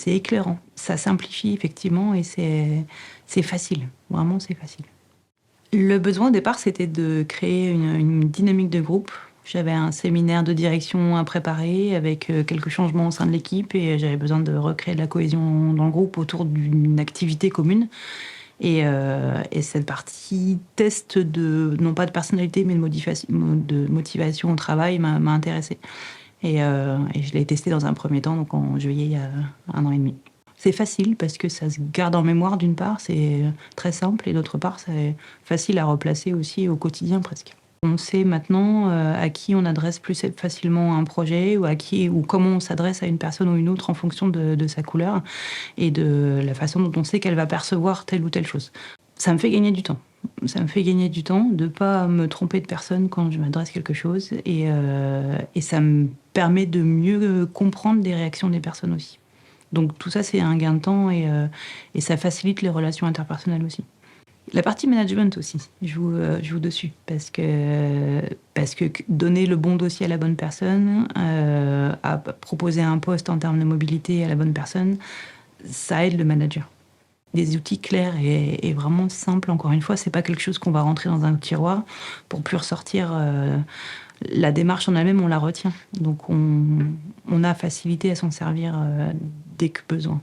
C'est éclairant, ça simplifie effectivement et c'est facile, vraiment c'est facile. Le besoin au départ, c'était de créer une dynamique de groupe. J'avais un séminaire de direction à préparer avec quelques changements au sein de l'équipe et j'avais besoin de recréer de la cohésion dans le groupe autour d'une activité commune. Et cette partie test non pas de personnalité, mais de motivation au travail m'a intéressée. Et je l'ai testé dans un premier temps, donc en juillet, il y a 1 an et demi. C'est facile parce que ça se garde en mémoire d'une part, c'est très simple, et d'autre part, c'est facile à replacer aussi au quotidien presque. On sait maintenant à qui on adresse plus facilement un projet ou comment on s'adresse à une personne ou une autre en fonction de sa couleur et de la façon dont on sait qu'elle va percevoir telle ou telle chose. Ça me fait gagner du temps. Ça me fait gagner du temps de ne pas me tromper de personne quand je m'adresse quelque chose et ça me permet de mieux comprendre les réactions des personnes aussi. Donc tout ça, c'est un gain de temps et ça facilite les relations interpersonnelles aussi. La partie management aussi joue dessus parce que donner le bon dossier à la bonne personne, à proposer un poste en termes de mobilité à la bonne personne, ça aide le manager. Des outils clairs et vraiment simples, encore une fois, c'est pas quelque chose qu'on va rentrer dans un tiroir pour plus ressortir. La démarche en elle-même, on la retient. Donc on a facilité à s'en servir dès que besoin.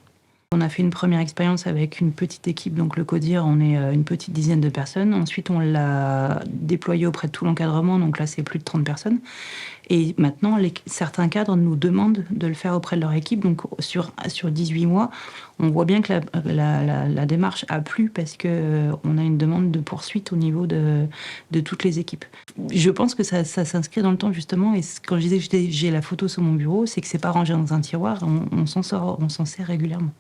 On a fait une première expérience avec une petite équipe, donc le CODIR, on est une petite dizaine de personnes. Ensuite, on l'a déployé auprès de tout l'encadrement, donc là, c'est plus de 30 personnes. Et maintenant, certains cadres nous demandent de le faire auprès de leur équipe. Donc sur 18 mois, on voit bien que la démarche a plu parce qu'on a une demande de poursuite au niveau de toutes les équipes. Je pense que ça s'inscrit dans le temps justement. Et quand je disais que j'ai la photo sur mon bureau, c'est que c'est pas rangé dans un tiroir, on s'en sert régulièrement.